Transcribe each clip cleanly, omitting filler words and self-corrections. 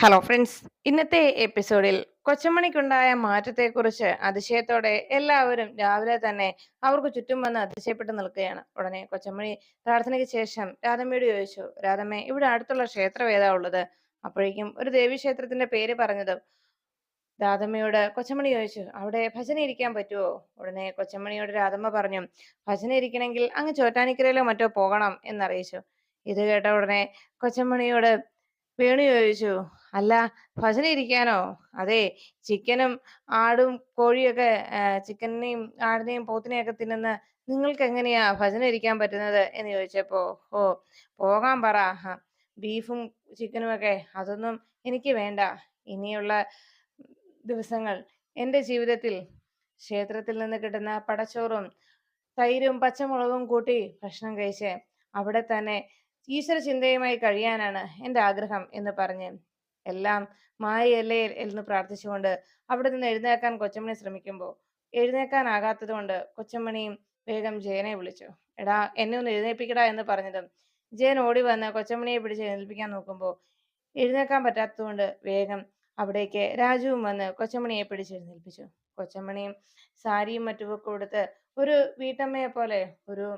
Hello friends, ഇന്നത്തെ എപ്പിസോഡിൽ കൊച്ചമ്മണിക്കുണ്ടായ മാറ്റത്തെക്കുറിച്ച് അതിശയത്തോടെ എല്ലാവരും രാവിലെ തന്നെ അവർക്ക് ചുറ്റും വന്ന് അതിശയപ്പെട്ട് നിൽക്കുകയാണ്. ഉടനെ കൊച്ചമ്മണി പ്രാർത്ഥനയ്ക്ക് ശേഷം രാധമ്മയോട് ചോദിച്ചു, രാധമ്മേ, ഇവിടെ അടുത്തുള്ള ക്ഷേത്രം ഏതാ ഉള്ളത്? അപ്പോഴേക്കും ഒരു ദേവീക്ഷേത്രത്തിന്റെ പേര് പറഞ്ഞതും രാധമ്മയോട് കൊച്ചമ്മണി ചോദിച്ചു, അവിടെ ഭജന ഇരിക്കാൻ പറ്റുമോ? ഉടനെ കൊച്ചമ്മണിയോട് രാധമ്മ പറഞ്ഞു, ഭജന ഇരിക്കണമെങ്കിൽ അങ്ങ് ചോറ്റാനിക്കരയിലോ മറ്റോ പോകണം എന്നറിയിച്ചു. ഇത് കേട്ട ഉടനെ കൊച്ചമ്മണിയോട് വേണു ചോദിച്ചു, അല്ല, ഭജന ഇരിക്കാനോ? അതെ, ചിക്കനും ആടും കോഴിയൊക്കെ, ചിക്കനെയും ആടിനെയും പോത്തിനെയും ഒക്കെ തിന്നുന്ന നിങ്ങൾക്ക് എങ്ങനെയാ ഭജന ഇരിക്കാൻ പറ്റുന്നത് എന്ന് ചോദിച്ചപ്പോ, ഓ, പോകാൻ പറ. ബീഫും ചിക്കനും ഒക്കെ അതൊന്നും എനിക്ക് വേണ്ട. ഇനിയുള്ള ദിവസങ്ങൾ എൻ്റെ ജീവിതത്തിൽ ക്ഷേത്രത്തിൽ നിന്ന് കിട്ടുന്ന പടച്ചോറും തൈരും പച്ചമുളകും കൂട്ടി ഭക്ഷണം കഴിച്ച് അവിടെ തന്നെ ഈശ്വര ചിന്തയുമായി കഴിയാനാണ് എൻ്റെ ആഗ്രഹം എന്ന് പറഞ്ഞ് എല്ലാം മായയല്ലേ എന്ന് പ്രാർത്ഥിച്ചുകൊണ്ട് അവിടെ നിന്ന് എഴുന്നേൽക്കാൻ കൊച്ചമ്മണി ശ്രമിക്കുമ്പോൾ എഴുന്നേൽക്കാനാകാത്തത് കൊണ്ട് കൊച്ചമ്മണിയും വേഗം ജയനെ വിളിച്ചു. എടാ, എന്നെ ഒന്ന് എഴുന്നേൽപ്പിക്കടാ എന്ന് പറഞ്ഞതും ജയൻ ഓടി വന്ന് കൊച്ചമ്മണിയെ പിടിച്ച് എഴുന്നേൽപ്പിക്കാൻ നോക്കുമ്പോൾ എഴുന്നേൽക്കാൻ പറ്റാത്തതുകൊണ്ട് വേഗം അവിടേക്ക് രാജുവും വന്ന് കൊച്ചമ്മണിയെ പിടിച്ചെഴുന്നേൽപ്പിച്ചു. കൊച്ചമ്മണിയും സാരിയും മറ്റുമൊക്കെ കൊടുത്ത് ഒരു വീട്ടമ്മയെ പോലെ, ഒരു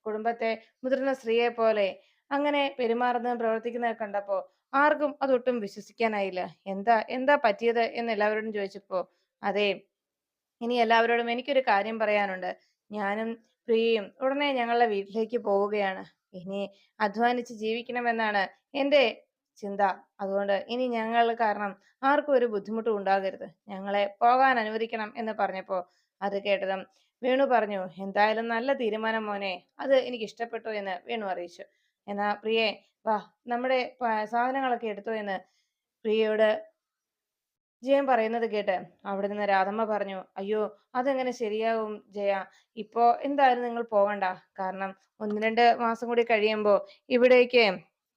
കുടുംബത്തെ മുതിർന്ന സ്ത്രീയെ പോലെ അങ്ങനെ പെരുമാറുന്നതും പ്രവർത്തിക്കുന്നതൊക്കെ കണ്ടപ്പോ ആർക്കും അതൊട്ടും വിശ്വസിക്കാനായില്ല. എന്താ എന്താ പറ്റിയത് എന്ന് എല്ലാവരോടും ചോദിച്ചപ്പോ, അതെ, ഇനി എല്ലാവരോടും എനിക്കൊരു കാര്യം പറയാനുണ്ട്. ഞാനും പ്രിയയും ഉടനെ ഞങ്ങളുടെ വീട്ടിലേക്ക് പോവുകയാണ്. ഇനി അധ്വാനിച്ച് ജീവിക്കണമെന്നാണ് എൻ്റെ ചിന്ത. അതുകൊണ്ട് ഇനി ഞങ്ങൾ കാരണം ആർക്കും ഒരു ബുദ്ധിമുട്ടും ഉണ്ടാകരുത്. ഞങ്ങളെ പോകാൻ അനുവദിക്കണം എന്ന് പറഞ്ഞപ്പോ അത് കേട്ടതും വേണു പറഞ്ഞു, എന്തായാലും നല്ല തീരുമാനം മോനെ, അത് എനിക്ക് ഇഷ്ടപ്പെട്ടു എന്ന് വേണു അറിയിച്ചു. എന്നാ പ്രിയെ, വാ, നമ്മുടെ സാധനങ്ങളൊക്കെ എടുത്തോ എന്ന് പ്രിയയോട് ജയൻ പറയുന്നത് കേട്ട് അവിടെ നിന്ന് രാധമ്മ പറഞ്ഞു, അയ്യോ, അതെങ്ങനെ ശരിയാവും ജയ? ഇപ്പോ എന്തായാലും നിങ്ങൾ പോകണ്ട. കാരണം 1-2 മാസം കൂടി കഴിയുമ്പോ ഇവിടേക്ക്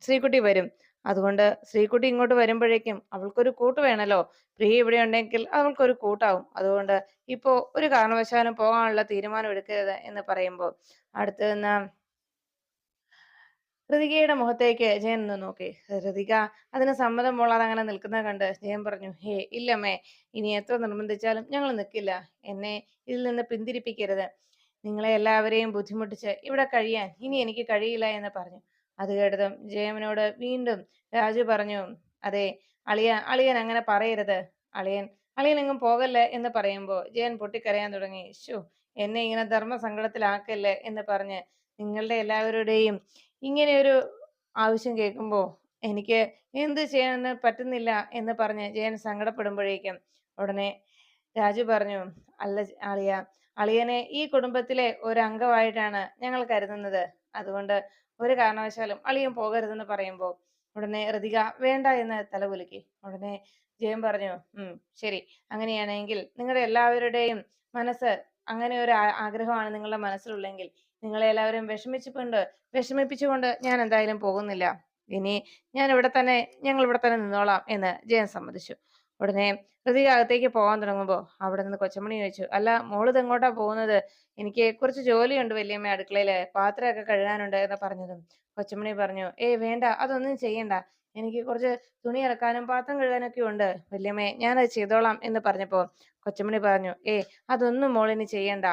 ശ്രീകുട്ടി വരും. അതുകൊണ്ട് ശ്രീകുട്ടി ഇങ്ങോട്ട് വരുമ്പോഴേക്കും അവൾക്കൊരു കൂട്ട് വേണല്ലോ. പ്രിയ ഇവിടെ ഉണ്ടെങ്കിൽ അവൾക്കൊരു കൂട്ടാവും. അതുകൊണ്ട് ഇപ്പോ ഒരു കാരണവശാലും പോകാനുള്ള തീരുമാനം എടുക്കരുത് എന്ന് പറയുമ്പോൾ അടുത്ത് നിന്ന് ഋതികയുടെ മുഖത്തേക്ക് ജയൻ ഒന്ന് നോക്കി. ഋതിക അതിന് സമ്മതം കൊള്ളാതെ അങ്ങനെ നിൽക്കുന്നത് കണ്ട് ജയൻ പറഞ്ഞു, ഹേ, ഇല്ലമ്മേ, ഇനി എത്ര നിർബന്ധിച്ചാലും ഞങ്ങൾ നിൽക്കില്ല. എന്നെ ഇതിൽ നിന്ന് പിന്തിരിപ്പിക്കരുത്. നിങ്ങളെ എല്ലാവരെയും ബുദ്ധിമുട്ടിച്ച് ഇവിടെ കഴിയാൻ ഇനി എനിക്ക് കഴിയില്ല എന്ന് പറഞ്ഞു. അത് കേട്ടതും ജയനോട് വീണ്ടും രാജു പറഞ്ഞു, അതെ, അളിയൻ അങ്ങനെ പറയരുത്. അളിയൻ അളിയൻ എങ്ങും പോകല്ലേ എന്ന് പറയുമ്പോൾ ജയൻ പൊട്ടിക്കരയാൻ തുടങ്ങി. ശോ, എന്നെ ഇങ്ങനെ ധർമ്മസങ്കടത്തിലാക്കല്ലേ എന്ന് പറഞ്ഞ് നിങ്ങളുടെ എല്ലാവരുടെയും ഇങ്ങനെ ഒരു ആവശ്യം കേൾക്കുമ്പോൾ എനിക്ക് എന്ത് ചെയ്യാൻ പറ്റുന്നില്ല എന്ന് പറഞ്ഞ് ജയൻ സങ്കടപ്പെടുമ്പോഴേക്കും ഉടനെ രാജു പറഞ്ഞു, അല്ല അളിയ, അളിയനെ ഈ കുടുംബത്തിലെ ഒരു അംഗമായിട്ടാണ് ഞങ്ങൾ കരുതുന്നത്. അതുകൊണ്ട് ഒരു കാരണവശാലും അളിയൻ പോകരുതെന്ന് പറയുമ്പോൾ ഉടനെ ഋതിക വേണ്ട എന്ന് തലകുലുക്കി. ഉടനെ ജയൻ പറഞ്ഞു, ശരി, അങ്ങനെയാണെങ്കിൽ നിങ്ങളുടെ എല്ലാവരുടെയും മനസ്സ് അങ്ങനെ ഒരു ആഗ്രഹമാണ് നിങ്ങളുടെ മനസ്സിലുള്ളെങ്കിൽ നിങ്ങളെ എല്ലാവരും വിഷമിപ്പിച്ചുകൊണ്ട് ഞാൻ എന്തായാലും പോകുന്നില്ല. ഇനി ഞങ്ങൾ ഇവിടെ തന്നെ നിന്നോളാം എന്ന് ജയൻ സമ്മതിച്ചു. ഉടനെ ഋതിക അകത്തേക്ക് പോകാൻ തുടങ്ങുമ്പോൾ അവിടെ നിന്ന് കൊച്ചമണി ചോദിച്ചു, അല്ല, മോളിത് എങ്ങോട്ടാ പോകുന്നത്? എനിക്ക് കുറച്ച് ജോലിയുണ്ട് വല്യമ്മ, അടുക്കളയില് പാത്രമൊക്കെ കഴുകാനുണ്ട് എന്ന് പറഞ്ഞതും കൊച്ചമണി പറഞ്ഞു, ഏയ് വേണ്ട, അതൊന്നും ചെയ്യണ്ട. എനിക്ക് കുറച്ച് തുണി അലക്കാനും പാത്രം കഴുകാനൊക്കെ ഉണ്ട് വല്യമ്മേ, ഞാനത് ചെയ്തോളാം എന്ന് പറഞ്ഞപ്പോ കൊച്ചമണി പറഞ്ഞു, അതൊന്നും മോളിനി ചെയ്യണ്ട.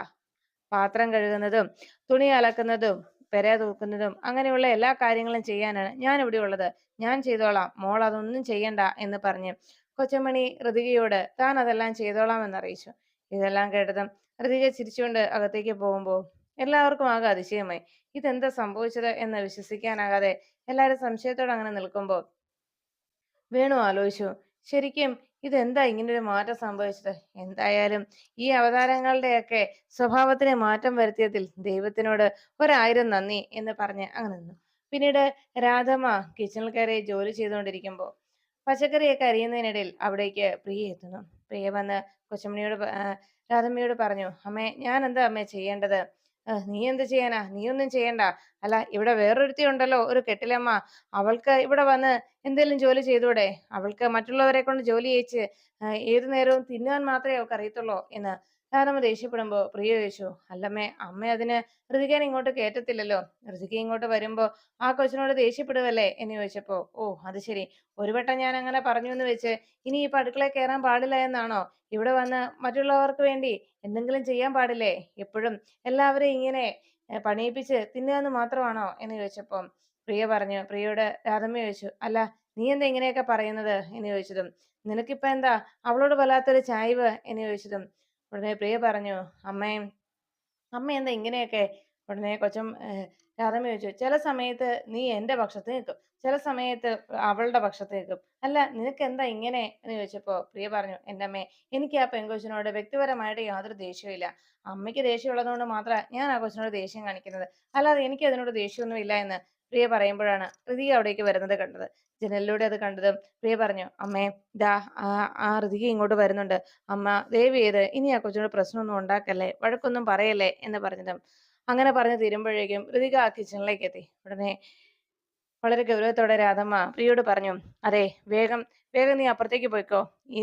പാത്രം കഴുകുന്നതും തുണി അലക്കുന്നതും പെര തൂക്കുന്നതും അങ്ങനെയുള്ള എല്ലാ കാര്യങ്ങളും ചെയ്യാനാണ് ഞാൻ ഇവിടെ ഉള്ളത്. ഞാൻ ചെയ്തോളാം, മോൾ അതൊന്നും ചെയ്യണ്ട എന്ന് പറഞ്ഞ് കൊച്ചമണി ഋതികയോട് താൻ അതെല്ലാം ചെയ്തോളാം എന്നറിയിച്ചു. ഇതെല്ലാം കേട്ടതും ഋതിക ചിരിച്ചുകൊണ്ട് അകത്തേക്ക് പോകുമ്പോൾ എല്ലാവർക്കും ആകെ അതിശയമായി. ഇതെന്താ സംഭവിച്ചത് എന്ന് വിശ്വസിക്കാനാകാതെ എല്ലാവരും സംശയത്തോടെ അങ്ങനെ നിൽക്കുമ്പോൾ വേണു ആലോചിച്ചു, ശരിക്കും ഇതെന്താ ഇങ്ങനൊരു മാറ്റം സംഭവിച്ചത്? എന്തായാലും ഈ അവതാരങ്ങളുടെയൊക്കെ സ്വഭാവത്തിന് മാറ്റം വരുത്തിയതിൽ ദൈവത്തിനോട് 1000 നന്ദി എന്ന് പറഞ്ഞ് അങ്ങനെ നിന്നു. പിന്നീട് രാധമ്മ കിച്ചണിൽ കയറി ജോലി ചെയ്തുകൊണ്ടിരിക്കുമ്പോൾ പച്ചക്കറിയൊക്കെ അരിയുന്നതിനിടയിൽ അവിടേക്ക് പ്രിയ എത്തുന്നു. പ്രിയ വന്ന് രാധമ്മയോട് പറഞ്ഞു, അമ്മേ, ഞാൻ എന്താ അമ്മേ ചെയ്യേണ്ടത്? നീ എന്ത് ചെയ്യാനാ? നീ ഒന്നും ചെയ്യണ്ട. അല്ല, ഇവിടെ വേറൊരുത്തി ഉണ്ടല്ലോ, ഒരു കെട്ടിലമ്മ. അവൾക്ക് ഇവിടെ വന്ന് എന്തേലും ജോലി ചെയ്തൂടെ? അവൾക്ക് മറ്റുള്ളവരെ കൊണ്ട് ജോലി ചെയ്യിച്ച് ഏതു നേരവും തിന്നാൻ മാത്രമേ അവൾക്ക് അറിയത്തുള്ളൂ എന്ന് രാധമ്മ ദേഷ്യപ്പെടുമ്പോ പ്രിയ ചോദിച്ചു, അല്ലമ്മേ, അമ്മ അതിന് ഋതികനെ ഇങ്ങോട്ട് കേറ്റത്തില്ലല്ലോ. ഋതിക ഇങ്ങോട്ട് വരുമ്പോ ആ കൊച്ചിനോട് ദേഷ്യപ്പെടുവല്ലേ എന്ന് ചോദിച്ചപ്പോ, ഓ അത് ശരി, ഒരു വട്ടം ഞാൻ അങ്ങനെ പറഞ്ഞു എന്ന് വെച്ച് ഇനി ഇപ്പൊ അടുക്കളയിൽ കയറാൻ പാടില്ല എന്നാണോ? ഇവിടെ വന്ന് മറ്റുള്ളവർക്ക് വേണ്ടി എന്തെങ്കിലും ചെയ്യാൻ പാടില്ലേ? എപ്പോഴും എല്ലാവരെയും ഇങ്ങനെ പണിയിപ്പിച്ച് തിന്നുക എന്ന് മാത്രമാണോ എന്ന് ചോദിച്ചപ്പം പ്രിയയോട് രാധമ്മ ചോദിച്ചു, അല്ല, നീ എന്താ ഇങ്ങനെയൊക്കെ പറയുന്നത് എന്ന് ചോദിച്ചതും, നിനക്കിപ്പോ എന്താ അവളോട് വല്ലാത്തൊരു ചായ്വ് എന്ന് ചോദിച്ചതും, ഉടനെ പ്രിയ പറഞ്ഞു, അമ്മേ, അമ്മ എന്താ ഇങ്ങനെയൊക്കെ? ഉടനെ രാധമ്മ ചോദിച്ചു, ചില സമയത്ത് നീ എന്റെ പക്ഷത്ത് നിൽക്കും, ചില സമയത്ത് അവളുടെ പക്ഷത്ത് നിൽക്കും, അല്ല നിനക്ക് എന്താ ഇങ്ങനെ എന്ന് ചോദിച്ചപ്പോ പ്രിയ പറഞ്ഞു, എന്റെ അമ്മേ, എനിക്ക് ആ പെൺകൊച്ചിനോട് വ്യക്തിപരമായിട്ട് യാതൊരു ദേഷ്യവും ഇല്ല. അമ്മയ്ക്ക് ദേഷ്യം ഉള്ളതുകൊണ്ട് മാത്രമാണ് ഞാൻ ആ കൊച്ചിനോട് ദേഷ്യം കാണിക്കുന്നത്, അല്ലാതെ എനിക്ക് അതിനോട് ദേഷ്യമൊന്നും ഇല്ല എന്ന് പ്രിയ പറയുമ്പോഴാണ് ഋതിക അവിടേക്ക് വരുന്നത് കണ്ടത്. ജനലിലൂടെ അത് കണ്ടതും പ്രിയ പറഞ്ഞു, അമ്മേ, ദാ ആ ഋതിക ഇങ്ങോട്ട് വരുന്നുണ്ട്. അമ്മ ദയവ് ചെയ്ത് ഇനി ആ കൊച്ചിനോട് പ്രശ്നമൊന്നും ഉണ്ടാക്കല്ലേ, വഴക്കൊന്നും പറയല്ലേ എന്ന് പറഞ്ഞതും, അങ്ങനെ പറഞ്ഞു തീരുമ്പോഴേക്കും ഋതിക ആ കിച്ചണിലേക്ക് എത്തി. ഉടനെ വളരെ ഗൗരവത്തോടെ രാധമ്മ പ്രിയോട് പറഞ്ഞു, അതെ, വേഗം വേഗം നീ അപ്പുറത്തേക്ക് പോയിക്കോ,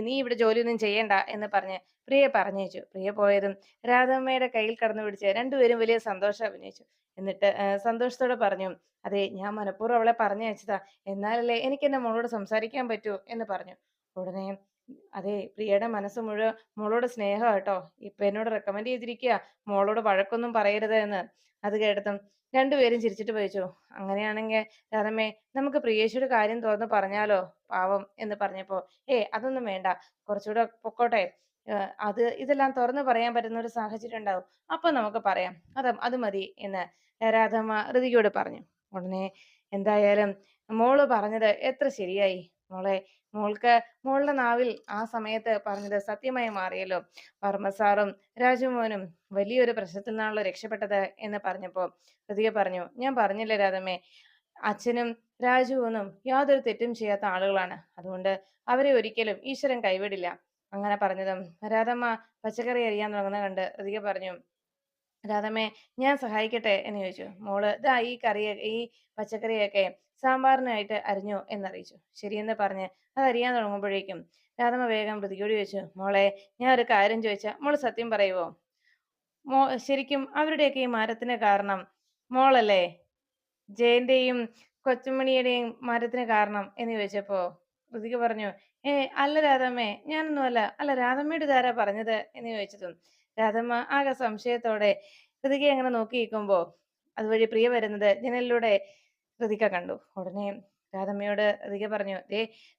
നീ ഇവിടെ ജോലിയൊന്നും ചെയ്യണ്ട എന്ന് പറഞ്ഞ് പ്രിയെ പറഞ്ഞയച്ചു. പ്രിയ പോയതും രാധമ്മയുടെ കയ്യിൽ കടന്നു പിടിച്ച് രണ്ടുപേരും വലിയ സന്തോഷം അഭിനയിച്ചു. എന്നിട്ട് സന്തോഷത്തോടെ പറഞ്ഞു, അതെ, ഞാൻ മനഃപൂർവ്വം അവളെ പറഞ്ഞയച്ചതാ, എന്നാലല്ലേ എനിക്ക് എന്റെ മോളോട് സംസാരിക്കാൻ പറ്റൂ എന്ന് പറഞ്ഞു. ഉടനെ, അതെ, പ്രിയയുടെ മനസ്സ് മുഴുവൻ മോളോട് സ്നേഹം കേട്ടോ, ഇപ്പൊ എന്നോട് റെക്കമെൻഡ് ചെയ്തിരിക്കുക മോളോട് വഴക്കൊന്നും പറയരുത് എന്ന്. അത് കേട്ടതും രണ്ടുപേരും ചിരിച്ചിട്ട് ചോദിച്ചു, അങ്ങനെയാണെങ്കിൽ രാധമ്മേ, നമുക്ക് പ്രിയേച്ചിയുടെ കാര്യം തുറന്ന് പറഞ്ഞാലോ, പാവം എന്ന് പറഞ്ഞപ്പോ, അതൊന്നും വേണ്ട, കുറച്ചുകൂടെ പൊക്കോട്ടെ, ഇതെല്ലാം തുറന്നു പറയാൻ പറ്റുന്ന ഒരു സാഹചര്യം ഉണ്ടാവും, അപ്പൊ നമുക്ക് പറയാം, അത് മതി എന്ന് രാധമ്മ ഋതികയോട് പറഞ്ഞു. ഉടനെ, എന്തായാലും മോള് പറഞ്ഞത് എത്ര ശരിയായി മോളെ, മോളുടെ നാവിൽ ആ സമയത്ത് പറഞ്ഞത് സത്യമായി മാറിയല്ലോ. വർമ്മ സാറും രാജുമോനും വലിയൊരു പ്രശ്നത്തിൽ നിന്നാണല്ലോ രക്ഷപ്പെട്ടത് എന്ന് പറഞ്ഞപ്പോ ഋതിക പറഞ്ഞു, ഞാൻ പറഞ്ഞില്ലേ രാധമ്മേ, അച്ഛനും രാജുവൊന്നും യാതൊരു തെറ്റും ചെയ്യാത്ത ആളുകളാണ്, അതുകൊണ്ട് അവരെ ഒരിക്കലും ഈശ്വരൻ കൈവിടില്ല. അങ്ങനെ പറഞ്ഞതും രാധമ്മ പച്ചക്കറി അരിയാൻ തുടങ്ങുന്ന കണ്ട് ഋതിക പറഞ്ഞു, രാധമ്മേ, ഞാൻ സഹായിക്കട്ടെ എന്ന് ചോദിച്ചു. മോള് ദാ ഈ പച്ചക്കറിയൊക്കെ സാമ്പാറിനായിട്ട് അരിഞ്ഞു എന്നറിയിച്ചു. ശരിയെന്ന് പറഞ്ഞ് അത് അരിയാൻ തുടങ്ങുമ്പോഴേക്കും രാധമ്മ വേഗം ഋതികയോട് ചോദിച്ചു, മോളെ, ഞാൻ ഒരു കാര്യം ചോദിച്ചാ മോള് സത്യം പറയുവോ? ശരിക്കും അവരുടെയൊക്കെ ഈ മരത്തിന് കാരണം മോളല്ലേ? ജയന്റെയും കൊച്ചുമണിയുടെയും മരത്തിന് കാരണം എന്ന് ചോദിച്ചപ്പോ ഋതിക പറഞ്ഞു, അല്ല രാധമ്മേ, ഞാനൊന്നും അല്ല. അല്ല, രാധമ്മയുടെ ഇതാരാ പറഞ്ഞത് എന്ന് ചോദിച്ചതും രാധമ്മ ആകെ സംശയത്തോടെ ഋതികയെ അങ്ങനെ നോക്കി നിൽക്കുമ്പോ അതുവഴി പ്രിയ വരുന്നത് ജനലിലൂടെ ഋതിക കണ്ടു. ഉടനെ രാധമ്മയോട് ഋതിക പറഞ്ഞു,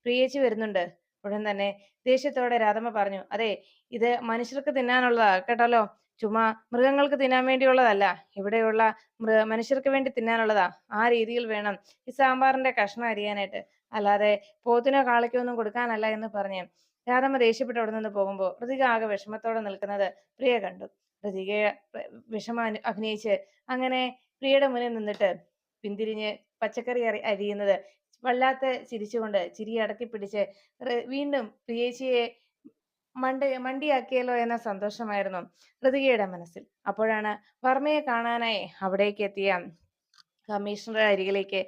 പ്രിയേച്ചി വരുന്നുണ്ട്. ഉടൻ തന്നെ ദേഷ്യത്തോടെ രാധമ്മ പറഞ്ഞു, അതെ, ഇത് മനുഷ്യർക്ക് തിന്നാനുള്ളതാ കേട്ടല്ലോ, ചുമ്മാ മൃഗങ്ങൾക്ക് തിന്നാൻ വേണ്ടിയുള്ളതല്ല, ഇവിടെയുള്ള മനുഷ്യർക്ക് വേണ്ടി തിന്നാനുള്ളതാ. ആ രീതിയിൽ വേണം ഈ സാമ്പാറിന്റെ കഷ്ണം അരിയാനായിട്ട്, അല്ലാതെ പോത്തിനോ കാളയ്ക്കോ ഒന്നും കൊടുക്കാനല്ല എന്ന് പറഞ്ഞ് രാധമ്മ ദേഷ്യപ്പെട്ട് അവിടെ നിന്ന് പോകുമ്പോൾ ഋതിക ആകെ വിഷമത്തോടെ നിൽക്കുന്നത് പ്രിയ കണ്ടു. ഋതികയെ വിഷമം അഭിനയിച്ച് അങ്ങനെ പ്രിയയുടെ മുന്നിൽ നിന്നിട്ട് പിന്തിരിഞ്ഞ് പച്ചക്കറി അരിയുന്നത് വല്ലാത്ത ചിരിച്ചുകൊണ്ട് ചിരി അടക്കി പിടിച്ച് വീണ്ടും പ്രിയേച്ചിയെ മണ്ടിയാക്കിയല്ലോ എന്ന സന്തോഷമായിരുന്നു ഋതികയുടെ മനസ്സിൽ. അപ്പോഴാണ് വർമ്മയെ കാണാനായി അവിടേക്ക് എത്തിയ കമ്മീഷണറുടെ അരികിലേക്ക്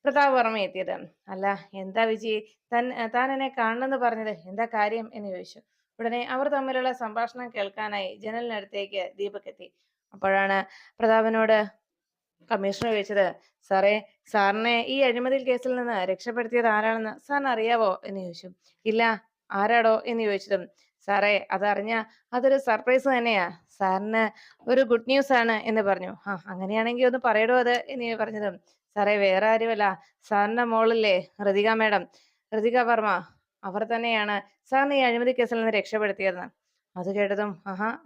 പ്രതാപ് വർമ്മ എത്തിയത്. അല്ല, എന്താ വിജി, താൻ എന്നെ കാണണമെന്ന് പറഞ്ഞത്, എന്താ കാര്യം എന്ന് ചോദിച്ചു. ഉടനെ അവർ തമ്മിലുള്ള സംഭാഷണം കേൾക്കാനായി ജനലിനടുത്തേക്ക് ദീപക് എത്തി. അപ്പോഴാണ് പ്രതാപനോട് കമ്മീഷണർ ചോദിച്ചത്, സാറേ, സാറിനെ ഈ അഴിമതി കേസിൽ നിന്ന് രക്ഷപ്പെടുത്തിയത് ആരാണെന്ന് സാറിന് അറിയാവോ എന്ന് ചോദിച്ചു. ഇല്ല, ആരാടോ എന്ന് ചോദിച്ചതും, സാറേ, അതറിഞ്ഞ അതൊരു സർപ്രൈസ് തന്നെയാ, സാറിന് ഒരു ഗുഡ് ന്യൂസ് ആണ് എന്ന് പറഞ്ഞു. അങ്ങനെയാണെങ്കിൽ ഒന്ന് പറയടോ അത് എന്ന് പറഞ്ഞതും, സാറേ, വേറെ ആരുമല്ല, സാറിന്റെ മോളില്ലേ ഋതിക മേഡം, ഋതിക വർമ്മ, അവർ തന്നെയാണ് സാറിന് ഈ അഴിമതി കേസിൽ നിന്ന് രക്ഷപ്പെടുത്തിയതെന്ന്. അത് കേട്ടതും,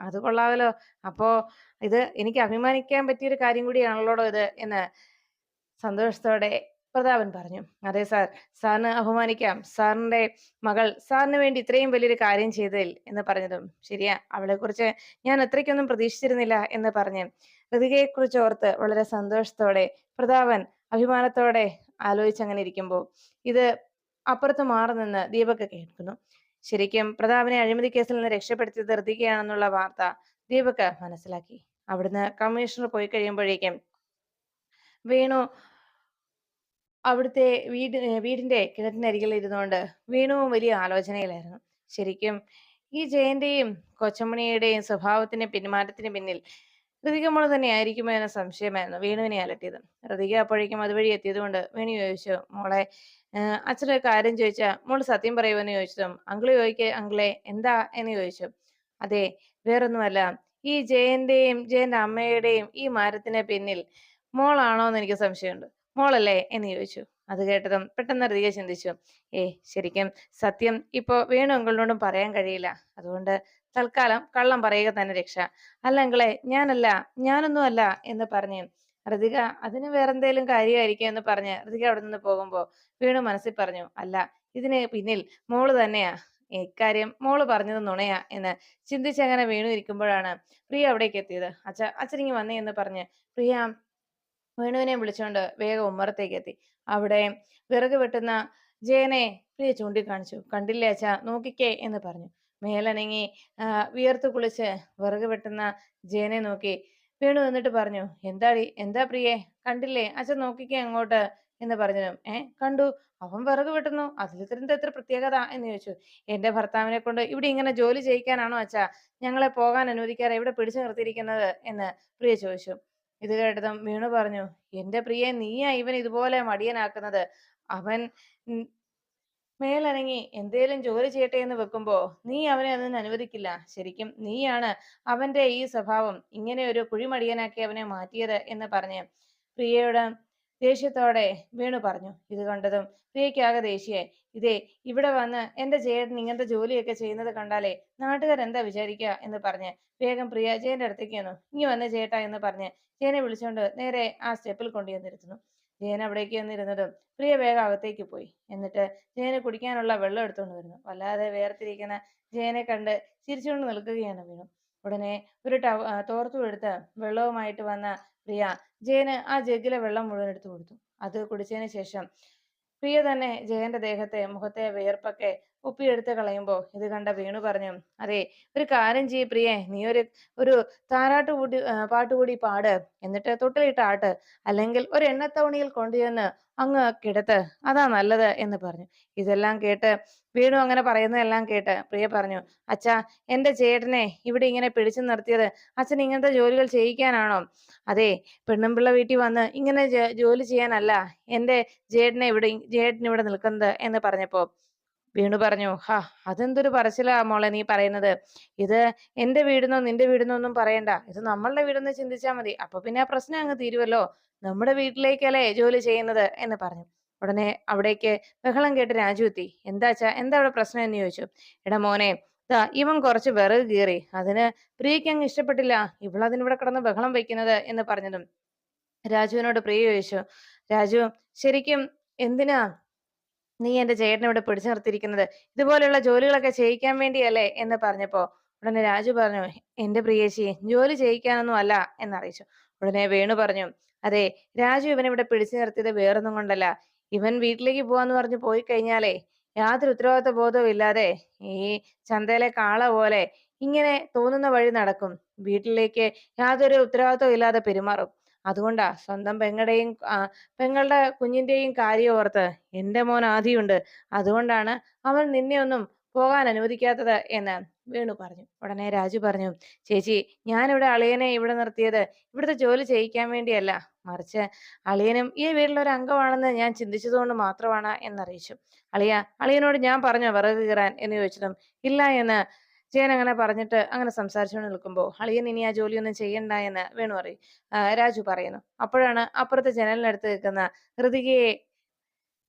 അത് കൊള്ളാമല്ലോ, അപ്പോ ഇത് എനിക്ക് അഭിമാനിക്കാൻ പറ്റിയൊരു കാര്യം കൂടിയാണല്ലോടോ ഇത് എന്ന് സന്തോഷത്തോടെ പ്രതാപൻ പറഞ്ഞു. അതെ സാർ, സാറിന് അഭിമാനിക്കാം, സാറിന്റെ മകൾ സാറിന് വേണ്ടി ഇത്രയും വലിയൊരു കാര്യം ചെയ്തതിൽ എന്ന് പറഞ്ഞതും, ശരിയാ, അവളെ കുറിച്ച് ഞാൻ അത്രയ്ക്കൊന്നും പ്രതീക്ഷിച്ചിരുന്നില്ല എന്ന് പറഞ്ഞ് ഋതികയെ കുറിച്ച് ഓർത്ത് വളരെ സന്തോഷത്തോടെ പ്രതാപൻ അഭിമാനത്തോടെ ആലോചിച്ചങ്ങനെ ഇരിക്കുമ്പോൾ ഇത് അപ്പുറത്ത് മാറി നിന്ന് ദീപക് കേൾക്കുന്നു. ശരിക്കും പ്രതാപനെ അഴിമതി കേസിൽ നിന്ന് രക്ഷപ്പെടുത്തിയത് ഋതികയാണെന്നുള്ള വാർത്ത ദീപക് മനസ്സിലാക്കി. അവിടുന്ന് കമ്മീഷണർ പോയി കഴിയുമ്പോഴേക്കും വേണു അവിടുത്തെ വീടിന്റെ കിണറ്റിനരികിൽ ഇരുന്നുകൊണ്ട് വേണുവും വലിയ ആലോചനയിലായിരുന്നു. ശരിക്കും ഈ ജയന്റെയും കൊച്ചമണിയുടെയും സ്വഭാവത്തിന്റെ പിന്മാറ്റത്തിന് പിന്നിൽ ഋതിക മോള് തന്നെ ആയിരിക്കുമോ എന്ന സംശയമായിരുന്നു വേണുവിനെ അലട്ടിയത്. ഋതിക അപ്പോഴേക്കും അതുവഴി എത്തിയതുകൊണ്ട് വേണു ചോദിച്ചു, മോളെ അച്ഛനൊരു കാര്യം ചോദിച്ചാ മോള് സത്യം പറയുമെന്ന് ചോദിച്ചതും അങ്കിള് അങ്കിളെ എന്താ എന്ന് ചോദിച്ചു. അതെ, വേറൊന്നുമല്ല, ഈ ജയന്റെ അമ്മയുടെയും ഈ മരത്തിന് പിന്നിൽ മോളാണോ എന്ന് എനിക്ക് സംശയമുണ്ട്. മോളല്ലേ എന്ന് ചോദിച്ചു. അത് കേട്ടതും പെട്ടെന്ന് ഋതിക ചിന്തിച്ചു, ശരിക്കും സത്യം ഇപ്പൊ വേണു അങ്കിളിനോടും പറയാൻ കഴിയില്ല. അതുകൊണ്ട് തൽക്കാലം കള്ളം പറയുക തന്നെ രക്ഷ. അല്ലെങ്കിലേ ഞാനൊന്നും അല്ല എന്ന് പറഞ്ഞ് ഋതിക അതിന് വേറെന്തേലും കാര്യമായിരിക്കും എന്ന് പറഞ്ഞ് ഋതിക അവിടെ നിന്ന് പോകുമ്പോ വേണു മനസ്സിൽ പറഞ്ഞു, അല്ല, ഇതിന് പിന്നിൽ മോള് തന്നെയാ. ഇക്കാര്യം മോള് പറഞ്ഞത് നുണയാ എന്ന് ചിന്തിച്ചങ്ങനെ വേണു ഇരിക്കുമ്പോഴാണ് പ്രിയ അവിടേക്ക് എത്തിയത്. അച്ഛനിങ്ങി വന്നേ എന്ന് പറഞ്ഞ് പ്രിയ വേണുവിനെ വിളിച്ചുകൊണ്ട് വേഗം ഉമ്മറത്തേക്ക് എത്തി. അവിടെ വിറക് വെട്ടുന്ന ജയനെ പ്രിയ ചൂണ്ടിക്കാണിച്ചു. കണ്ടില്ലേ അച്ഛാ, നോക്കിക്കേ എന്ന് പറഞ്ഞു. മേലനങ്ങി വിയർത്ത് കുളിച്ച് വിറക് വെട്ടുന്ന ജയനെ നോക്കി വേണു എന്നിട്ട് പറഞ്ഞു, എന്താ പ്രിയേ, കണ്ടില്ലേ അച്ഛൻ, നോക്കിക്കേ അങ്ങോട്ട് എന്ന് പറഞ്ഞതും കണ്ടു, അവൻ വിറക് വെട്ടുന്നു, അതിലിത്തിരുന്ന് എത്ര പ്രത്യേകത എന്ന് ചോദിച്ചു. എന്റെ ഭർത്താവിനെ കൊണ്ട് ഇവിടെ ഇങ്ങനെ ജോലി ചെയ്യിക്കാനാണോ അച്ഛാ ഞങ്ങളെ പോകാൻ അനുവദിക്കാതെ ഇവിടെ പിടിച്ചു നിർത്തിയിരിക്കുന്നത് എന്ന് പ്രിയ ചോദിച്ചു. ഇത് കേട്ടതും വീണു പറഞ്ഞു, എന്റെ പ്രിയെ, നീയാ ഇവൻ ഇതുപോലെ മടിയനാക്കുന്നത്. അവൻ മേലനങ്ങി എന്തേലും ജോലി ചെയ്യട്ടെ എന്ന് വെക്കുമ്പോ നീ അവനെ അതിന് അനുവദിക്കില്ല. ശരിക്കും നീയാണ് അവന്റെ ഈ സ്വഭാവം ഇങ്ങനെ ഒരു കുഴിമടിയനാക്കി അവനെ മാറ്റിയത് എന്ന് പറഞ്ഞ് പ്രിയയുടെ ദേഷ്യത്തോടെ വേണു പറഞ്ഞു. ഇത് കണ്ടതും പ്രിയയ്ക്കാകെ ദേഷ്യായി. ഇവിടെ വന്ന് എന്റെ ജയേട്ടൻ ഇങ്ങനത്തെ ജോലിയൊക്കെ ചെയ്യുന്നത് കണ്ടാലേ നാട്ടുകാരെന്താ വിചാരിക്കുക എന്ന് പറഞ്ഞ് വേഗം പ്രിയ ജയന്റെ അടുത്തേക്ക് വന്നു. ഇനി വന്ന് ചേട്ടാ എന്ന് പറഞ്ഞ് ജയനെ വിളിച്ചുകൊണ്ട് നേരെ ആ സ്റ്റെപ്പിൽ കൊണ്ടുവന്നിരുത്തുന്നു. ജയൻ അവിടേക്ക് വന്നിരുന്നതും പ്രിയ വേഗം അകത്തേക്ക് പോയി. എന്നിട്ട് ജയന് കുടിക്കാനുള്ള വെള്ളം എടുത്തുകൊണ്ട് വരുന്നു. വല്ലാതെ വേർതിരിക്കുന്ന ജയനെ കണ്ട് ചിരിച്ചുകൊണ്ട് നിൽക്കുകയാണ് വീണു. ഉടനെ ഒരു തോർത്തും എടുത്ത് വെള്ളവുമായിട്ട് വന്ന പ്രിയ ജയന് ആ ജഗ്ഗിലെ വെള്ളം മുഴുവൻ എടുത്തു കൊടുത്തു. അത് കുടിച്ചതിന് ശേഷം പ്രിയ തന്നെ ജയന്റെ മുഖത്തെ വിയർപ്പൊക്കെ ഒപ്പിയെടുത്ത് കളയുമ്പോ ഇത് കണ്ട വീണു പറഞ്ഞു, അതെ, ഒരു കാര്യം ചെയ്യ് പ്രിയേ, നീ ഒരു താരാട്ട് പാട്ടുകൂടി പാട്, എന്നിട്ട് തൊട്ടിലിട്ട് ആട്ട്, അല്ലെങ്കിൽ ഒരു എണ്ണത്തവണിയിൽ കൊണ്ടുചെന്ന് അങ്ങ് കിടത്ത്, അതാ നല്ലത് എന്ന് പറഞ്ഞു. ഇതെല്ലാം കേട്ട് വീണു അങ്ങനെ പറയുന്നതെല്ലാം കേട്ട് പ്രിയ പറഞ്ഞു, അച്ഛാ, എന്റെ ചേട്ടനെ ഇവിടെ ഇങ്ങനെ പിടിച്ചു നിർത്തിയത് അച്ഛൻ ഇങ്ങനത്തെ ജോലികൾ ചെയ്യിക്കാനാണോ? അതെ, പെണ്ണുമ്പിള്ള വീട്ടിൽ വന്ന് ഇങ്ങനെ ജോലി ചെയ്യാനല്ല എന്റെ ജേട്ടൻ ഇവിടെ നിൽക്കുന്നത് എന്ന് പറഞ്ഞപ്പോ വീണു പറഞ്ഞു, അതെന്തൊരു പറച്ചിലാ മോളെ നീ പറയുന്നത്. ഇത് എന്റെ വീടെന്നോ നിന്റെ വീടെന്നോ ഒന്നും പറയണ്ട, ഇത് നമ്മളുടെ വീടെന്ന് ചിന്തിച്ചാൽ മതി. അപ്പൊ പിന്നെ ആ പ്രശ്നം അങ്ങ് തീരുവല്ലോ. നമ്മുടെ വീട്ടിലേക്കല്ലേ ജോലി ചെയ്യുന്നത് എന്ന് പറഞ്ഞു. ഉടനെ അവിടേക്ക് ബഹളം കേട്ട് രാജു എത്തി. എന്താ അവിടെ പ്രശ്നം എന്ന് ചോദിച്ചു. എടാ മോനെ, ഇവൻ കുറച്ച് വിറക് കീറി, അതിന് പ്രിയയ്ക്ക് അങ്ങ് ഇഷ്ടപ്പെട്ടില്ല, ഇവളതിനിവിടെ കിടന്ന് ബഹളം വെക്കുന്നത് എന്ന് പറഞ്ഞതും രാജുവിനോട് പ്രിയ ചോദിച്ചു, രാജു, ശരിക്കും എന്തിനാ നീ എന്റെ ചേട്ടനെ ഇവിടെ പിടിച്ചു നിർത്തിയിരിക്കുന്നത്? ഇതുപോലെയുള്ള ജോലികളൊക്കെ ചെയ്യിക്കാൻ വേണ്ടിയല്ലേ എന്ന് പറഞ്ഞപ്പോ ഉടനെ രാജു പറഞ്ഞു, എന്റെ പ്രിയേശി, ജോലി ചെയ്യിക്കാനൊന്നും അല്ല എന്നറിയിച്ചു. ഉടനെ വേണു പറഞ്ഞു, അതെ, രാജു ഇവനിവിടെ പിടിച്ചു നിർത്തിയത് വേറൊന്നും കൊണ്ടല്ല. ഇവൻ വീട്ടിലേക്ക് പോവാന്ന് പറഞ്ഞു പോയി കഴിഞ്ഞാലേ യാതൊരു ഉത്തരവാദിത്വ ബോധവും ഇല്ലാതെ ഈ ചന്തയിലെ കാള പോലെ ഇങ്ങനെ തോന്നുന്ന വഴി നടക്കും. വീട്ടിലേക്ക് യാതൊരു ഉത്തരവാദിത്വം ഇല്ലാതെ പെരുമാറും. അതുകൊണ്ടാ സ്വന്തം പെങ്ങളുടെ കുഞ്ഞിന്റെയും കാര്യം ഓർത്ത് എന്റെ മോൻ ആദിയുണ്ട്, അതുകൊണ്ടാണ് അവൻ നിന്നെ ഒന്നും പോകാൻ അനുവദിക്കാത്തത് എന്ന് വേണു പറഞ്ഞു. ഉടനെ രാജു പറഞ്ഞു, ചേച്ചി, ഞാനിവിടെ അളിയനെ ഇവിടെ നിർത്തിയത് ഇവിടുത്തെ ജോലി ചെയ്യിക്കാൻ വേണ്ടിയല്ല, മറിച്ച് അളിയനും ഈ വീട്ടിലൊരു അംഗമാണെന്ന് ഞാൻ ചിന്തിച്ചതുകൊണ്ട് മാത്രമാണ് എന്നറിയിച്ചു. അളിയനോട് ഞാൻ പറഞ്ഞോ വിറക് കീറാൻ എന്ന് ചോദിച്ചതും ഇല്ല എന്ന് ജയൻ അങ്ങനെ പറഞ്ഞിട്ട് അങ്ങനെ സംസാരിച്ചുകൊണ്ട് നിൽക്കുമ്പോൾ അളിയൻ ഇനി ആ ജോലിയൊന്നും ചെയ്യണ്ട എന്ന് രാജു പറയുന്നു. അപ്പോഴാണ് അപ്പുറത്തെ ജനലിനടുത്ത് നിൽക്കുന്ന ഋതികയെ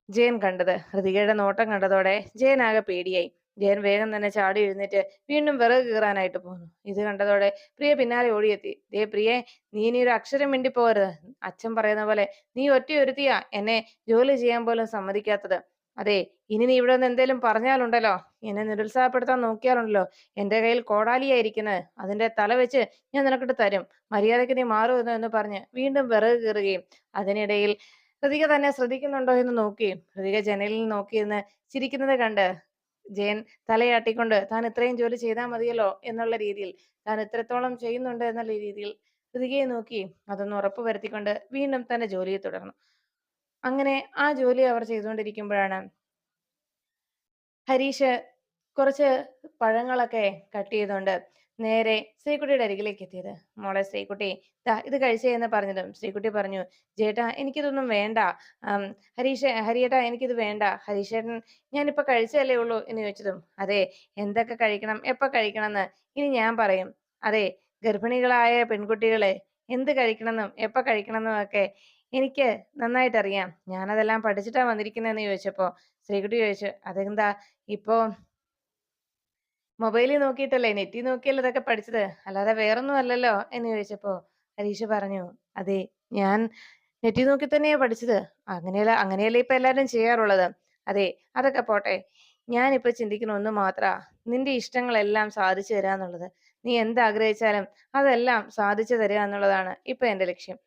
ജയൻ കണ്ടത്. ഋതികയുടെ നോട്ടം കണ്ടതോടെ ജയൻ ആകെ പേടിയായി. ജയൻ വേഗം തന്നെ ചാടി എഴുന്നേറ്റ് വീണ്ടും വിറക് കീറാനായിട്ട് പോന്നു. ഇത് കണ്ടതോടെ പ്രിയ പിന്നാലെ ഓടിയെത്തി. പ്രിയെ, നീ ഇനി ഒരു അക്ഷരം മിണ്ടിപ്പോകരുത്. അച്ഛൻ പറയുന്ന പോലെ നീ ഒറ്റയൊരുത്തിയാ എന്നെ ജോലി ചെയ്യാൻ പോലും സമ്മതിക്കാത്തത്. അതെ, ഇനി നീ ഇവിടെ നിന്ന് എന്തേലും പറഞ്ഞാലുണ്ടല്ലോ, എന്നെ നിരുത്സാഹപ്പെടുത്താൻ നോക്കിയാലുണ്ടല്ലോ, എന്റെ കയ്യിൽ കോടാലിയായിരിക്കുന്നത്, അതിന്റെ തല വെച്ച് ഞാൻ നിനക്കിട്ട് തരും. മര്യാദയ്ക്ക് നീ മാറുമെന്നോ എന്ന് പറഞ്ഞ് വീണ്ടും വിറക് കീറുകയും അതിനിടയിൽ ഋതിക തന്നെ ശ്രദ്ധിക്കുന്നുണ്ടോ എന്ന് നോക്കി ഋതിക ജനലിൽ നോക്കിയിരുന്ന് ചിരിക്കുന്നത് കണ്ട് ജയൻ തലയാട്ടിക്കൊണ്ട് താൻ ഇത്രയും ജോലി ചെയ്താൽ മതിയല്ലോ എന്നുള്ള രീതിയിൽ, താൻ ഇത്രത്തോളം ചെയ്യുന്നുണ്ട് എന്നുള്ള രീതിയിൽ ഋതികയെ നോക്കി അതൊന്ന് ഉറപ്പ് വരുത്തിക്കൊണ്ട് വീണ്ടും തന്റെ ജോലിയെ തുടർന്നു. അങ്ങനെ ആ ജോലി അവർ ചെയ്തുകൊണ്ടിരിക്കുമ്പോഴാണ് ഹരീഷ് കുറച്ച് പഴങ്ങളൊക്കെ കട്ട് ചെയ്തുകൊണ്ട് നേരെ ശ്രീകുട്ടിയുടെ അരികിലേക്ക് എത്തിയത്. മോളെ ശ്രീകുട്ടി, ദാ ഇത് കഴിച്ചേ എന്ന് പറഞ്ഞതും ശ്രീകുട്ടി പറഞ്ഞു, ചേട്ടാ എനിക്കിതൊന്നും വേണ്ട. ആം, ഹരിയേട്ടാ എനിക്കിത് വേണ്ട. ഹരീഷേട്ടൻ ഞാനിപ്പോ കഴിച്ചതല്ലേ ഉള്ളൂ എന്ന് ചോദിച്ചതും, അതെ, എന്തൊക്കെ കഴിക്കണം എപ്പോ കഴിക്കണം എന്ന് ഇനി ഞാൻ പറയും. അതെ, ഗർഭിണികളായ പെൺകുട്ടികളെ എന്ത് കഴിക്കണമെന്നും എപ്പോ കഴിക്കണമെന്നും ഒക്കെ എനിക്ക് നന്നായിട്ടറിയാം. ഞാനതെല്ലാം പഠിച്ചിട്ടാ വന്നിരിക്കുന്നതെന്ന് ചോദിച്ചപ്പോ ശ്രീകുട്ടി ചോദിച്ചു, അതെന്താ ഇപ്പോ മൊബൈലിൽ നോക്കിയിട്ടല്ലേ, നെറ്റിൽ നോക്കിയല്ലേ ഇതൊക്കെ പഠിച്ചത്, അല്ലാതെ വേറൊന്നും അല്ലല്ലോ എന്ന് ചോദിച്ചപ്പോ ഹരീഷ് പറഞ്ഞു, അതെ, ഞാൻ നെറ്റിൽ നോക്കി തന്നെയാ പഠിച്ചത്. അങ്ങനെയല്ലേ ഇപ്പൊ എല്ലാരും ചെയ്യാറുള്ളത്. അതെ, അതൊക്കെ പോട്ടെ. ഞാനിപ്പോ ചിന്തിക്കുന്ന ഒന്ന് മാത്രാ, നിന്റെ ഇഷ്ടങ്ങളെല്ലാം സാധിച്ചു തരാ എന്നുള്ളത്. നീ എന്താഗ്രഹിച്ചാലും അതെല്ലാം സാധിച്ചു തരിക എന്നുള്ളതാണ് ഇപ്പൊ എന്റെ ലക്ഷ്യം.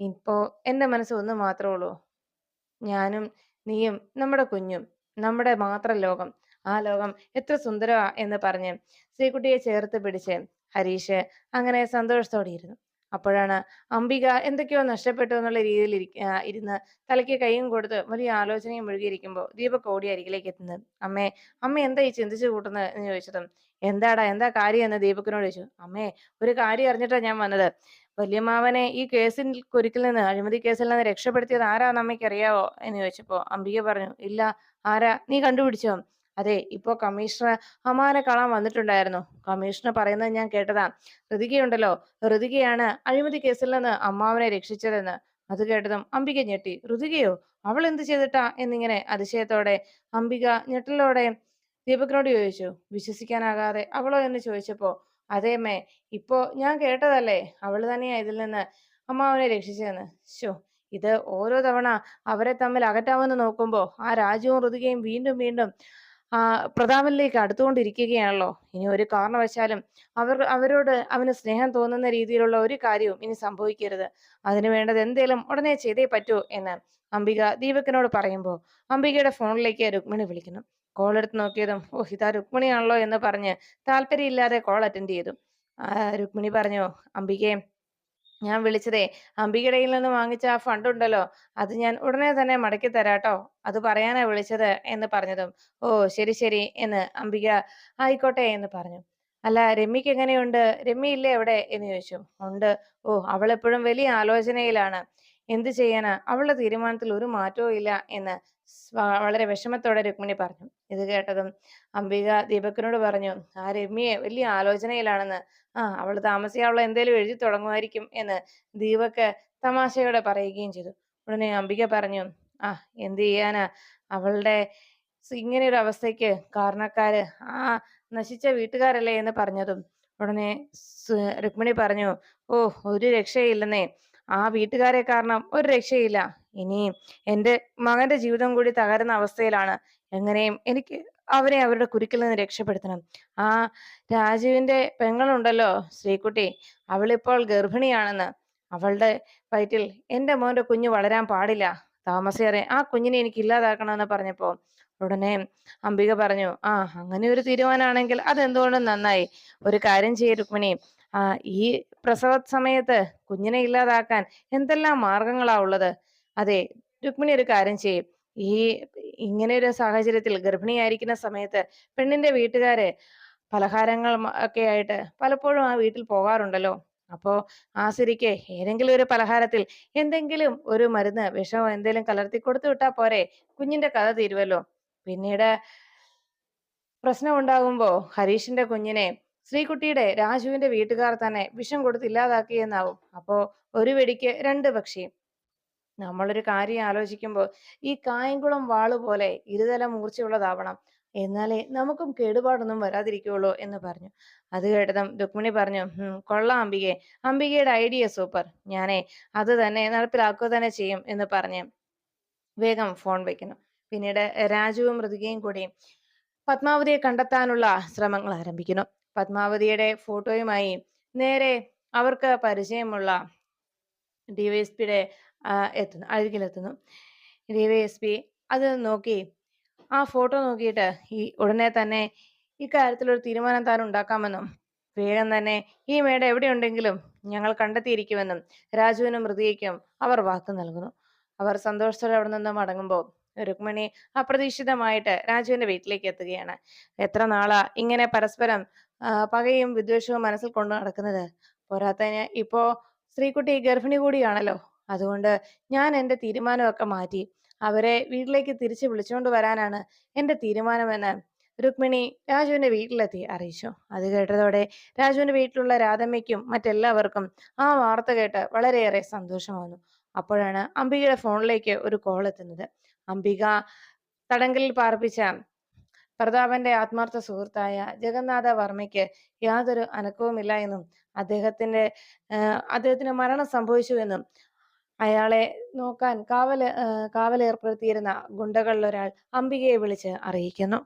ഇപ്പോ എന്റെ മനസ്സ് ഒന്ന് മാത്രമേ ഉള്ളൂ, ഞാനും നീയും നമ്മുടെ കുഞ്ഞും, നമ്മുടെ മാത്രം ലോകം. ആ ലോകം എത്ര സുന്ദരമാ എന്ന് പറഞ്ഞ് ശ്രീകുട്ടിയെ ചേർത്ത് പിടിച്ച് ഹരീഷ് അങ്ങനെ സന്തോഷത്തോടെ ഇരുന്നു. അപ്പോഴാണ് അംബിക എന്തൊക്കെയോ നഷ്ടപ്പെട്ടു എന്നുള്ള രീതിയിൽ ഇരുന്ന് തലയ്ക്ക് കൈയും കൊടുത്ത് വലിയ ആലോചനയും മുഴുകിയിരിക്കുമ്പോൾ ദീപക് ഓടി അരികിലേക്ക് എത്തുന്നത്. അമ്മേ, അമ്മ എന്താ ഈ ചിന്തിച്ചു കൂട്ടുന്നത് എന്ന് ചോദിച്ചതും, എന്താ കാര്യം എന്ന് ദീപകിനോട് ചോദിച്ചു. അമ്മേ, ഒരു കാര്യം അറിഞ്ഞിട്ടാ ഞാൻ വന്നത്. വല്യമ്മാവനെ ഈ കേസിൽ കുരുക്കിൽ നിന്ന്, അഴിമതി കേസിൽ നിന്ന് രക്ഷപ്പെടുത്തിയത് ആരാന്ന് അമ്മയ്ക്ക് അറിയാവോ എന്ന് ചോദിച്ചപ്പോ അംബിക പറഞ്ഞു, ഇല്ല, ആരാ, നീ കണ്ടുപിടിച്ചോ? അതെ, ഇപ്പോ കമ്മീഷണർ അമ്മാവനെ കാണാൻ വന്നിട്ടുണ്ടായിരുന്നു. കമ്മീഷണർ പറയുന്നത് ഞാൻ കേട്ടതാ. ഋതികയുണ്ടല്ലോ, ഋതികയാണ് അഴിമതി കേസിൽ നിന്ന് അമ്മാവനെ രക്ഷിച്ചതെന്ന്. അത് കേട്ടതും അംബിക ഞെട്ടി. ഋതികയോ? അവൾ എന്ത് ചെയ്തിട്ടാ എന്നിങ്ങനെ അതിശയത്തോടെ അംബിക ഞെട്ടലോടെ ദീപകിനോട് ചോദിച്ചു. വിശ്വസിക്കാനാകാതെ അവളോ എന്ന് ചോദിച്ചപ്പോ, അതേമ്മേ, ഇപ്പോ ഞാൻ കേട്ടതല്ലേ, അവള് തന്നെയാ ഇതിൽ നിന്ന് അമ്മാവനെ രക്ഷിച്ചതെന്ന്. ശോ, ഇത് ഓരോ തവണ അവരെ തമ്മിൽ അകറ്റാമെന്ന് നോക്കുമ്പോ ആ രാജുവും ഋതികയും വീണ്ടും വീണ്ടും ആ പ്രതാപനിലേക്ക് അടുത്തുകൊണ്ടിരിക്കുകയാണല്ലോ. ഇനി ഒരു കാരണവശാലും അവരോട് അവന് സ്നേഹം തോന്നുന്ന രീതിയിലുള്ള ഒരു കാര്യവും ഇനി സംഭവിക്കരുത്. അതിനു വേണ്ടത് എന്തേലും ഉടനെ ചെയ്തേ പറ്റൂ എന്ന് അംബിക ദീപകിനോട് പറയുമ്പോൾ അംബികയുടെ ഫോണിലേക്ക് രുക്മിണി വിളിക്കുന്നു. കോൾ എടുത്ത് നോക്കിയതും, ഓ, ഇതാ രുക്മിണിയാണല്ലോ എന്ന് പറഞ്ഞ് താല്പര്യമില്ലാതെ കോൾ അറ്റൻഡ് ചെയ്തു. രുക്മിണി പറഞ്ഞു, അംബികയെ, ഞാൻ വിളിച്ചതേ അംബികയുടെ കയ്യിൽ നിന്ന് വാങ്ങിച്ച ആ ഫണ്ട് ഉണ്ടല്ലോ, അത് ഞാൻ ഉടനെ തന്നെ മടക്കി തരാട്ടോ, അത് പറയാനാ വിളിച്ചത് എന്ന് പറഞ്ഞതും, ഓ, ശരി ശരി എന്ന് അംബിക ആയിക്കോട്ടെ എന്ന് പറഞ്ഞു. അല്ല, രമ്യക്ക് എങ്ങനെയുണ്ട്? രമ്യ ഇല്ലേ എവിടെ എന്ന് ചോദിച്ചു. ഉണ്ട്. ഓ, അവൾ എപ്പോഴും വലിയ ആലോചനയിലാണ്. എന്ത് ചെയ്യാനാ, അവളുടെ തീരുമാനത്തിൽ ഒരു മാറ്റവും ഇല്ല എന്ന് വളരെ വിഷമത്തോടെ രുക്മിണി പറഞ്ഞു. ഇത് കേട്ടതും അംബിക ദീപകിനോട് പറഞ്ഞു, ആ രമ്യയെ വലിയ ആലോചനയിലാണെന്ന്. അവള് താമസിയാനുള്ള എന്തേലും എഴുതി തുടങ്ങുമായിരിക്കും എന്ന് ദീപക് തമാശയോടെ പറയുകയും ചെയ്തു. ഉടനെ അംബിക പറഞ്ഞു, ആ, എന്ത് ചെയ്യാനാ, അവളുടെ ഇങ്ങനെ ഒരു അവസ്ഥയ്ക്ക് കാരണക്കാര് ആ നശിച്ച വീട്ടുകാരല്ലേ എന്ന് പറഞ്ഞതും ഉടനെ രുക്മിണി പറഞ്ഞു, ഓ, ഒരു രക്ഷയില്ലെന്നേ, ആ വീട്ടുകാരെ കാരണം ഒരു രക്ഷയില്ല. ഇനി എന്റെ മകന്റെ ജീവിതം കൂടി തകരുന്ന അവസ്ഥയിലാണ്. എങ്ങനെയും എനിക്ക് അവരെ അവരുടെ കുരുക്കിൽ നിന്ന് രക്ഷപ്പെടുത്തണം. ആ രാജുവിന്റെ പെങ്ങളുണ്ടല്ലോ, ശ്രീകുട്ടി, അവളിപ്പോൾ ഗർഭിണിയാണെന്ന്. അവളുടെ വയറ്റിൽ എന്റെ മോന്റെ കുഞ്ഞ് വളരാൻ പാടില്ല. താമസിയാതെ ആ കുഞ്ഞിനെ എനിക്ക് ഇല്ലാതാക്കണമെന്ന് പറഞ്ഞപ്പോ ഉടനെ അംബിക പറഞ്ഞു, അങ്ങനെ ഒരു തീരുമാനമാണെങ്കിൽ അതെന്തുകൊണ്ടും നന്നായി. ഒരു കാര്യം ചെയ്യ് രുക്മിണി, ആ ഈ പ്രസവ സമയത്ത് കുഞ്ഞിനെ ഇല്ലാതാക്കാൻ എന്തെല്ലാം മാർഗങ്ങളാ ഉള്ളത്. അതെ, രുക്മിണി ഒരു കാര്യം ചെയ്യും, ഈ ഇങ്ങനെ ഒരു സാഹചര്യത്തിൽ ഗർഭിണിയായിരിക്കുന്ന സമയത്ത് പെണ്ണിന്റെ വീട്ടുകാര് പലഹാരങ്ങൾ ഒക്കെ ആയിട്ട് പലപ്പോഴും ആ വീട്ടിൽ പോകാറുണ്ടല്ലോ. അപ്പോ ആ സ്ഥിതിക്ക് ഏതെങ്കിലും ഒരു പലഹാരത്തിൽ എന്തെങ്കിലും ഒരു മരുന്ന്, വിഷമോ എന്തെങ്കിലും കലർത്തി കൊടുത്തു വിട്ടാ പോരെ, കുഞ്ഞിന്റെ കഥ തീരുവല്ലോ. പിന്നീട് പ്രശ്നം ഉണ്ടാകുമ്പോ ഹരീഷിന്റെ കുഞ്ഞിനെ ശ്രീകുട്ടിയുടെ രാജുവിന്റെ വീട്ടുകാർ തന്നെ വിഷം കൊടുത്ത് ഇല്ലാതാക്കിയെന്നാവും. അപ്പോ ഒരു വെടിക്ക് രണ്ട് പക്ഷി. നമ്മളൊരു കാര്യം ആലോചിക്കുമ്പോൾ ഈ കായംകുളം വാള് പോലെ ഇരുതല മൂർച്ചയുള്ളതാവണം, എന്നാലേ നമുക്കും കേടുപാടൊന്നും വരാതിരിക്കുള്ളൂ എന്ന് പറഞ്ഞു. അത് കേട്ടതും രുക്മിണി പറഞ്ഞു, കൊള്ളാം അംബികെ, അംബികയുടെ ഐഡിയ സൂപ്പർ, ഞാനേ അത് തന്നെ നടപ്പിലാക്കുക തന്നെ ചെയ്യും എന്ന് പറഞ്ഞ് വേഗം ഫോൺ വെക്കുന്നു. പിന്നീട് രാജുവും മൃതികയും കൂടി പത്മാവതിയെ കണ്ടെത്താനുള്ള ശ്രമങ്ങൾ ആരംഭിക്കുന്നു. പത്മാവതിയുടെ ഫോട്ടോയുമായി നേരെ അവർക്ക് പരിചയമുള്ള ഡിവൈഎസ്പിയുടെ അരികിലെത്തുന്നു. ഡിവൈഎസ്പി അത് നോക്കി ആ ഫോട്ടോ നോക്കിയിട്ട് ഉടനെ തന്നെ ഇക്കാര്യത്തിലൊരു തീരുമാനം താൻ ഉണ്ടാക്കാമെന്നും വേഗം തന്നെ ഈ മേട എവിടെയുണ്ടെങ്കിലും ഞങ്ങൾ കണ്ടെത്തിയിരിക്കുമെന്നും രാജുവിനും മൃതികയ്ക്കും അവർ വാക്ക് നൽകുന്നു. അവർ സന്തോഷത്തോടെ അവിടെ നിന്ന് മടങ്ങുമ്പോൾ രുക്മിണി അപ്രതീക്ഷിതമായിട്ട് രാജുവിന്റെ വീട്ടിലേക്ക് എത്തുകയാണ്. എത്ര നാളാ ഇങ്ങനെ പരസ്പരം പകയും വിദ്വേഷവും മനസ്സിൽ കൊണ്ടു നടക്കുന്നത്. പോരാത്തതിന് ഇപ്പോ ശ്രീകുട്ടി ഗർഭിണി കൂടിയാണല്ലോ. അതുകൊണ്ട് ഞാൻ എന്റെ തീരുമാനമൊക്കെ മാറ്റി അവരെ വീട്ടിലേക്ക് തിരിച്ചു വിളിച്ചുകൊണ്ട് വരാനാണ് എന്റെ തീരുമാനമെന്ന് രുക്മിണി രാജുവിന്റെ വീട്ടിലെത്തി അറിയിച്ചു. അത് കേട്ടതോടെ രാജുവിന്റെ വീട്ടിലുള്ള രാധമ്മയ്ക്കും മറ്റെല്ലാവർക്കും ആ വാർത്ത കേട്ട് വളരെയേറെ സന്തോഷം വന്നു. അപ്പോഴാണ് അംബികയുടെ ഫോണിലേക്ക് ഒരു കോൾ എത്തുന്നത്. അംബിക തടങ്കലിൽ പാർപ്പിച്ച പ്രതാപന്റെ ആത്മാർത്ഥ സുഹൃത്തായ ജഗന്നാഥ വർമ്മയ്ക്ക് യാതൊരു അനക്കവുമില്ല എന്നും അദ്ദേഹത്തിന് മരണം സംഭവിച്ചു എന്നും അയാളെ നോക്കാൻ കാവലേർപ്പെടുത്തിയിരുന്ന ഗുണ്ടകളിൽ ഒരാൾ അംബികയെ വിളിച്ച് അറിയിക്കുന്നു.